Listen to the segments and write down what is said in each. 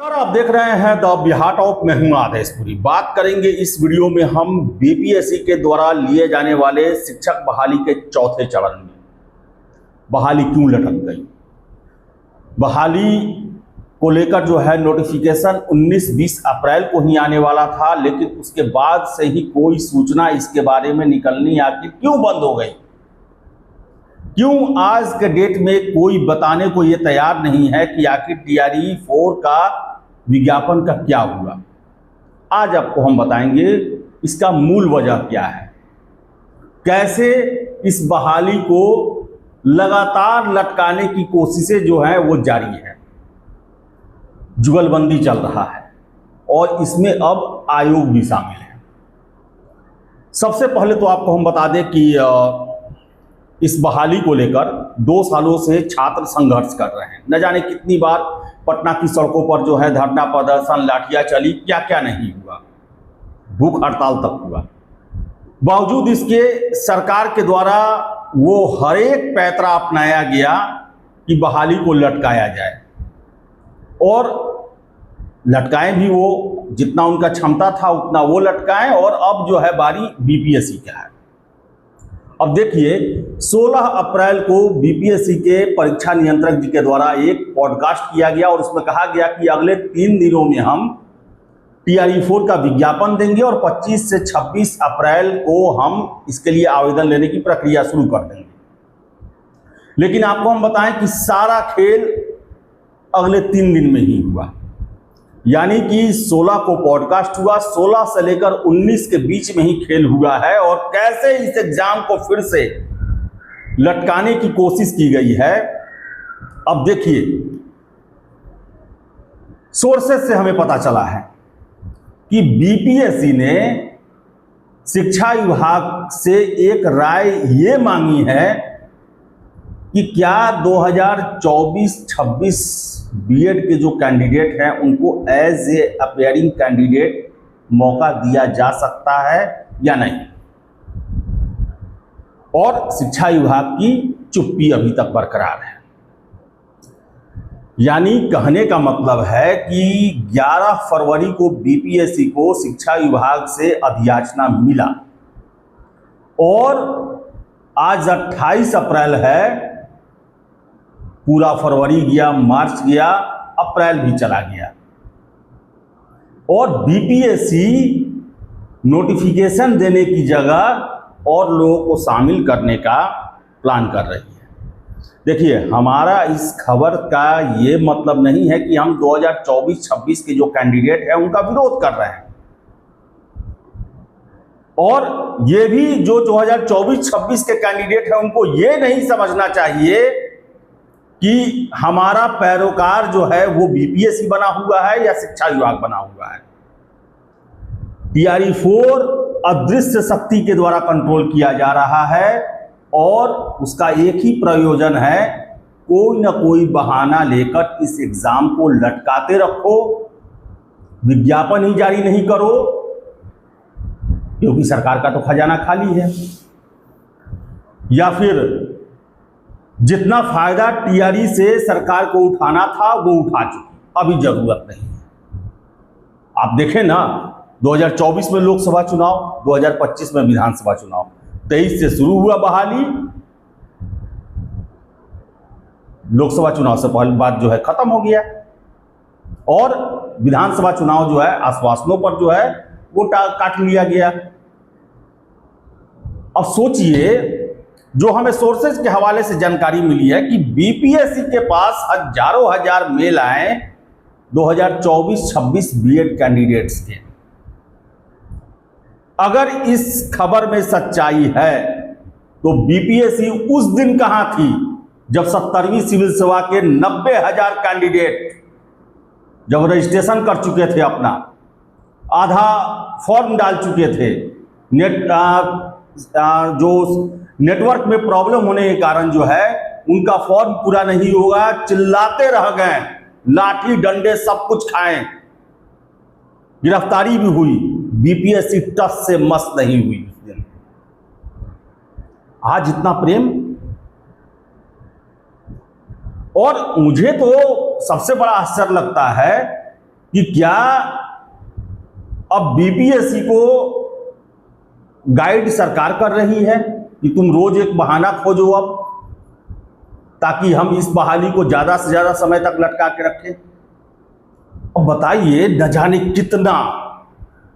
Sir, आप देख रहे हैं द बिहार ऑफ। मैं हूं आदेशपुरी। बात करेंगे इस वीडियो में हम बीपीएससी के द्वारा लिए जाने वाले शिक्षक बहाली के चौथे चरण में बहाली क्यों लटक गई। बहाली को लेकर जो है नोटिफिकेशन 19-20 अप्रैल को ही आने वाला था, लेकिन उसके बाद से ही कोई सूचना इसके बारे में निकलनी आखिर क्यों बंद हो गई। क्यों आज के डेट में कोई बताने को ये तैयार नहीं है कि आखिर टीआरई 4 का विज्ञापन का क्या हुआ। आज आपको हम बताएंगे इसका मूल वजह क्या है, कैसे इस बहाली को लगातार लटकाने की कोशिशें जो है वो जारी है, जुगलबंदी चल रहा है और इसमें अब आयोग भी शामिल है। सबसे पहले तो आपको हम बता दें कि इस बहाली को लेकर 2 सालों से छात्र संघर्ष कर रहे हैं। न जाने कितनी बार पटना की सड़कों पर जो है धरना प्रदर्शन, लाठियां चली, क्या क्या नहीं हुआ, भूख हड़ताल तक हुआ। बावजूद इसके सरकार के द्वारा वो हर एक पैतरा अपनाया गया कि बहाली को लटकाया जाए, और लटकाएं भी वो, जितना उनका क्षमता था उतना वो लटकाएं। और अब जो है बारी बीपीएससी का है। अब देखिए, 16 अप्रैल को बीपीएससी के परीक्षा नियंत्रक जी के द्वारा एक पॉडकास्ट किया गया और उसमें कहा गया कि अगले 3 दिनों में हम टीआरई 4 का विज्ञापन देंगे और 25 से 26 अप्रैल को हम इसके लिए आवेदन लेने की प्रक्रिया शुरू कर देंगे। लेकिन आपको हम बताएं कि सारा खेल अगले 3 दिन में ही हुआ, यानी कि 16 को पॉडकास्ट हुआ, 16 से लेकर 19 के बीच में ही खेल हुआ है। और कैसे इस एग्जाम को फिर से लटकाने की कोशिश की गई है, अब देखिए, सोर्सेस से हमें पता चला है कि बीपीएससी ने शिक्षा विभाग से एक राय ये मांगी है कि क्या 2024-26 बीएड के जो कैंडिडेट हैं उनको एज ए अपीयरिंग कैंडिडेट मौका दिया जा सकता है या नहीं। और शिक्षा विभाग की चुप्पी अभी तक बरकरार है। यानी कहने का मतलब है कि 11 फरवरी को बीपीएससी को शिक्षा विभाग से अधियाचना मिला और आज 28 अप्रैल है। पूरा फरवरी गया, मार्च गया, अप्रैल भी चला गया और बीपीएससी नोटिफिकेशन देने की जगह और लोगों को शामिल करने का प्लान कर रही है। देखिए, हमारा इस खबर का ये मतलब नहीं है कि हम 2024-26 के जो कैंडिडेट हैं उनका विरोध कर रहे हैं, और ये भी जो 2024-26 के कैंडिडेट हैं उनको ये नहीं समझना चाहिए कि हमारा पैरोकार जो है वो बीपीएससी बना हुआ है या शिक्षा विभाग बना हुआ है। टीआरई 4 अदृश्य शक्ति के द्वारा कंट्रोल किया जा रहा है और उसका एक ही प्रयोजन है, कोई ना कोई बहाना लेकर इस एग्जाम को लटकाते रखो, विज्ञापन ही जारी नहीं करो, क्योंकि सरकार का तो खजाना खाली है, या फिर जितना फायदा टीआरई से सरकार को उठाना था वो उठा चुकी, अभी जरूरत नहीं है। आप देखें ना, 2024 में लोकसभा चुनाव, 2025 में विधानसभा चुनाव, 23 से शुरू हुआ बहाली, लोकसभा चुनाव से पहले बात जो है खत्म हो गया और विधानसभा चुनाव जो है आश्वासनों पर जो है वो काट लिया गया। अब सोचिए, जो हमें सोर्सेज के हवाले से जानकारी मिली है कि बीपीएससी के पास हजारों हजार मेल आए 2024-26 बीएड कैंडिडेट्स के। अगर इस खबर में सच्चाई है तो बीपीएससी उस दिन कहां थी जब 70वीं सिविल सेवा के 90,000 कैंडिडेट जब रजिस्ट्रेशन कर चुके थे, अपना आधा फॉर्म डाल चुके थे, जो नेटवर्क में प्रॉब्लम होने के कारण जो है उनका फॉर्म पूरा नहीं होगा, चिल्लाते रह गए, लाठी डंडे सब कुछ खाएं, गिरफ्तारी भी हुई, बीपीएससी टस से मस नहीं हुई उस दिन। आज इतना प्रेम। और मुझे तो सबसे बड़ा आश्चर्य लगता है कि क्या अब बीपीएससी को गाइड सरकार कर रही है कि तुम रोज एक बहाना खोजो अब, ताकि हम इस बहाली को ज्यादा से ज्यादा समय तक लटका के रखें। अब बताइए, न जाने कितना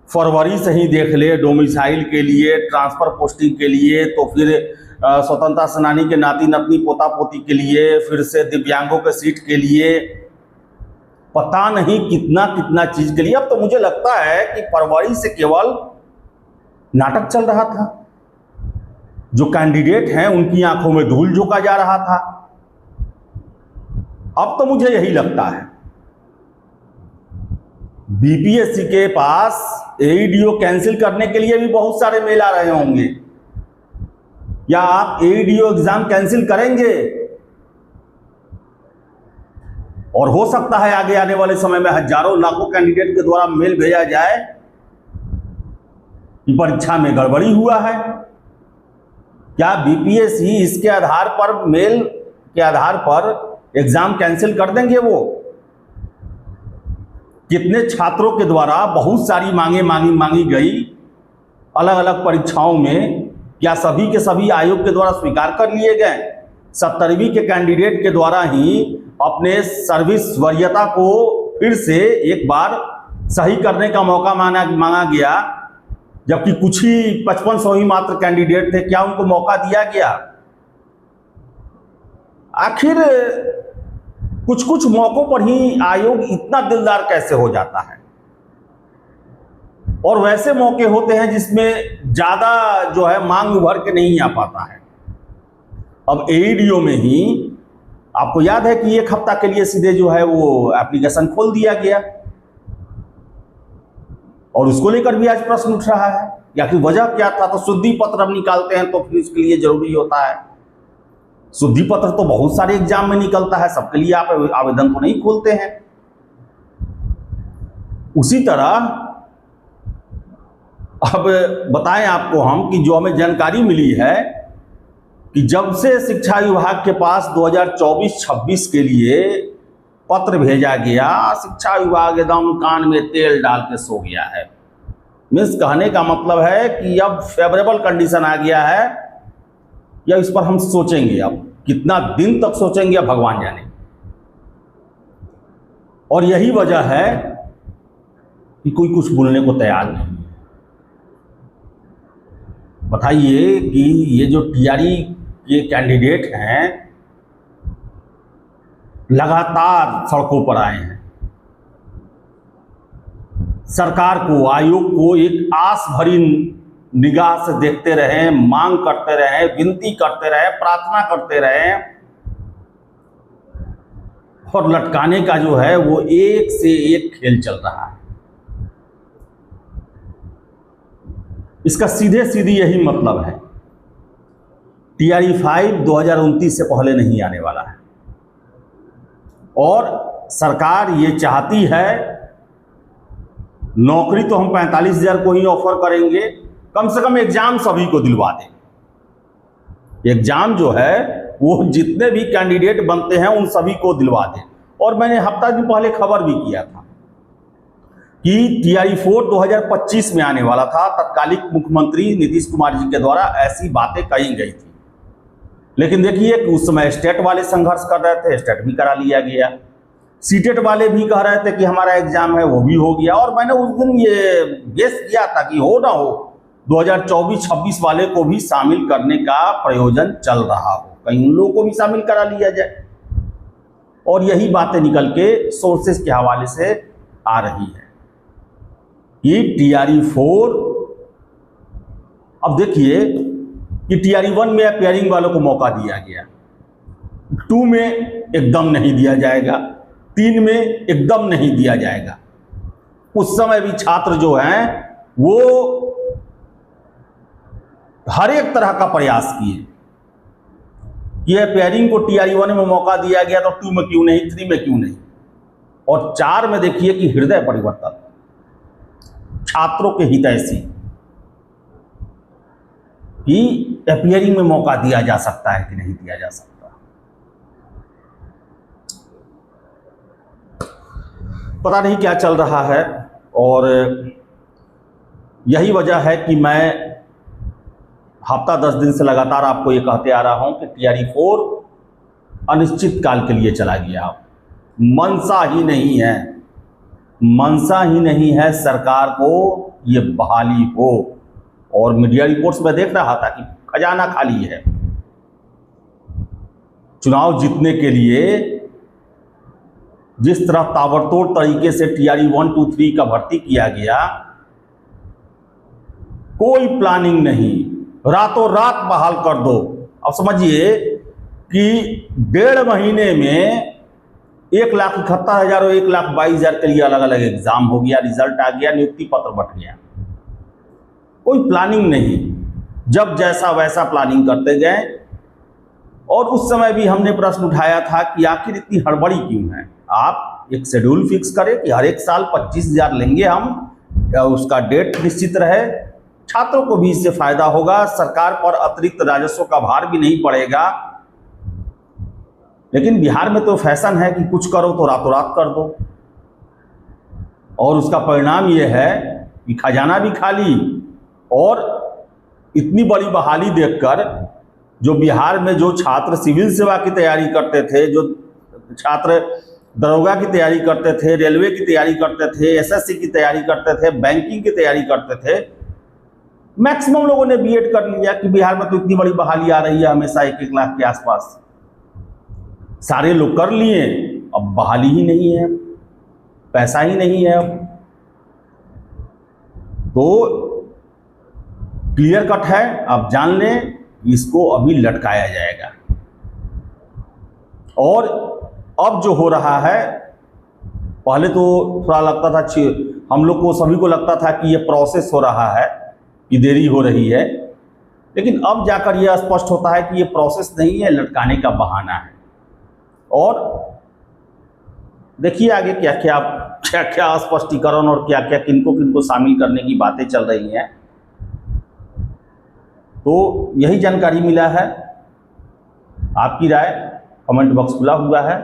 फरवरी से ही देख ले, डोमिसाइल के लिए, ट्रांसफर पोस्टिंग के लिए, तो फिर स्वतंत्रता सेनानी के नाती नतनी पोता पोती के लिए, फिर से दिव्यांगों के सीट के लिए, पता नहीं कितना कितना चीज के लिए। अब तो मुझे लगता है कि फरवरी से केवल नाटक चल रहा था, जो कैंडिडेट हैं उनकी आंखों में धूल झोंका जा रहा था। अब तो मुझे यही लगता है बीपीएससी के पास एईडीओ कैंसिल करने के लिए भी बहुत सारे मेल आ रहे होंगे। या आप एईडीओ एग्जाम कैंसिल करेंगे? और हो सकता है आगे आने वाले समय में हजारों लाखों कैंडिडेट के द्वारा मेल भेजा जाए कि परीक्षा में गड़बड़ी हुआ है। क्या बीपीएससी इसके आधार पर, मेल के आधार पर एग्जाम कैंसिल कर देंगे? वो कितने छात्रों के द्वारा बहुत सारी मांगी गई अलग अलग परीक्षाओं में, क्या सभी के सभी आयोग के द्वारा स्वीकार कर लिए गए? 70वीं के कैंडिडेट के द्वारा ही अपने सर्विस वरीयता को फिर से एक बार सही करने का मौका मांगा गया, जबकि कुछ ही 5500 ही मात्र कैंडिडेट थे। क्या उनको मौका दिया गया? आखिर कुछ कुछ मौकों पर ही आयोग इतना दिलदार कैसे हो जाता है? और वैसे मौके होते हैं जिसमें ज्यादा जो है मांग उभर के नहीं आ पाता है। अब एईडीओ में ही आपको याद है कि एक हफ्ता के लिए सीधे जो है वो एप्लीकेशन खोल दिया गया, और उसको लेकर भी आज प्रश्न उठ रहा है या कि वजह क्या था। तो शुद्धि पत्र अब निकालते हैं तो फिर इसके लिए जरूरी होता है। शुद्धि पत्र तो बहुत सारे एग्जाम में निकलता है, सबके लिए आप आवेदन तो नहीं खोलते हैं। उसी तरह अब बताएं आपको हम कि जो हमें जानकारी मिली है कि जब से शिक्षा विभाग के पास 2024-26 के लिए पत्र भेजा गया, शिक्षा विभाग एकदम कान में तेल डाल के सो गया है। मीन्स कहने का मतलब है कि अब फेवरेबल कंडीशन आ गया है, या इस पर हम सोचेंगे। अब कितना दिन तक सोचेंगे अब भगवान जाने। और यही वजह है कि कोई कुछ बोलने को तैयार नहीं। बताइए कि ये जो टीआरई के कैंडिडेट हैं लगातार सड़कों पर आए हैं, सरकार को, आयोग को एक आस भरी निगाह से देखते रहे, मांग करते रहे, विनती करते रहे, प्रार्थना करते रहे, और लटकाने का जो है वो एक से एक खेल चल रहा है। इसका सीधे सीधी यही मतलब है, टीआरई 5 2029 से पहले नहीं आने वाला है। और सरकार ये चाहती है, नौकरी तो हम 45,000 को ही ऑफर करेंगे, कम से कम एग्जाम सभी को दिलवा दें। एग्जाम जो है वो जितने भी कैंडिडेट बनते हैं उन सभी को दिलवा दें। और मैंने हफ्ता दिन पहले खबर भी किया था कि टीआरई 4 2025 में आने वाला था। तत्कालिक मुख्यमंत्री नीतीश कुमार जी के द्वारा ऐसी बातें कही गई थी, लेकिन देखिए कि उस समय स्टेट वाले संघर्ष कर रहे थे, स्टेट भी करा लिया गया। सीटेट वाले भी कह रहे थे कि हमारा एग्जाम है, वो भी हो गया। और मैंने उस दिन ये गेस किया था कि हो ना हो 2024-26 वाले को भी शामिल करने का प्रयोजन चल रहा हो, कहीं उन लोगों को भी शामिल करा लिया जाए। और यही बातें निकल के सोर्सेस के हवाले से आ रही है कि टीआरई 4, अब देखिए कि टीआरई 1 में अपियरिंग वालों को मौका दिया गया, 2 में एकदम नहीं दिया जाएगा, 3 में एकदम नहीं दिया जाएगा। उस समय भी छात्र जो हैं वो हर एक तरह का प्रयास किए कि अपियरिंग को टीआरई 1 में मौका दिया गया तो 2 में क्यों नहीं, 3 में क्यों नहीं। और 4 में देखिए कि हृदय परिवर्तन, छात्रों के हितैषी, कि अपियरिंग में मौका दिया जा सकता है कि नहीं दिया जा सकता। पता नहीं क्या चल रहा है, और यही वजह है कि मैं हफ्ता 10 दिन से लगातार आपको ये कहते आ रहा हूं कि TRE-4 अनिश्चित काल के लिए चला गया। मंशा ही नहीं है, मंशा ही नहीं है सरकार को ये बहाली हो। और मीडिया रिपोर्ट्स में देख रहा था कि खजाना खाली है। चुनाव जीतने के लिए जिस तरह ताबड़तोड़ तरीके से TRE-1, 2, 3 का भर्ती किया गया, कोई प्लानिंग नहीं, रातों रात बहाल कर दो। अब समझिए कि 1.5 महीने में 1,71,000 और 1,22,000 के लिए अलग अलग एग्जाम हो गया, रिजल्ट आ गया, नियुक्ति पत्र बट गया। कोई प्लानिंग नहीं, जब जैसा वैसा प्लानिंग करते गए। और उस समय भी हमने प्रश्न उठाया था कि आखिर इतनी हड़बड़ी क्यों है। आप एक शेड्यूल फिक्स करें कि हर एक साल 25,000 लेंगे हम, या उसका डेट निश्चित रहे, छात्रों को भी इससे फायदा होगा, सरकार पर अतिरिक्त राजस्व का भार भी नहीं पड़ेगा। लेकिन बिहार में तो फैशन है कि कुछ करो तो रातों रात कर दो, और उसका परिणाम यह है कि खजाना भी खाली। और इतनी बड़ी बहाली देखकर जो बिहार में जो छात्र सिविल सेवा की तैयारी करते थे, जो छात्र दरोगा की तैयारी करते थे, रेलवे की तैयारी करते थे, SSC की तैयारी करते थे, बैंकिंग की तैयारी करते थे, मैक्सिमम लोगों ने बीएड कर लिया कि बिहार में तो इतनी बड़ी बहाली आ रही है हमेशा 1-1 लाख के आसपास। सारे लोग कर लिए, अब बहाली ही नहीं है, पैसा ही नहीं है। अब तो क्लियर कट है, आप जान लें, इसको अभी लटकाया जाएगा। और अब जो हो रहा है, पहले तो थोड़ा लगता था, हम लोग को सभी को लगता था कि ये प्रोसेस हो रहा है, कि देरी हो रही है, लेकिन अब जाकर यह स्पष्ट होता है कि ये प्रोसेस नहीं है, लटकाने का बहाना है। और देखिए आगे क्या क्या स्पष्टीकरण और क्या क्या किनको शामिल करने की बातें चल रही हैं। तो यही जानकारी मिला है। आपकी राय कमेंट बॉक्स खुला हुआ है।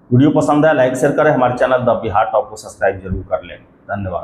वीडियो पसंद है लाइक शेयर करें, हमारे चैनल द बिहार टॉप को सब्सक्राइब जरूर कर लें। धन्यवाद।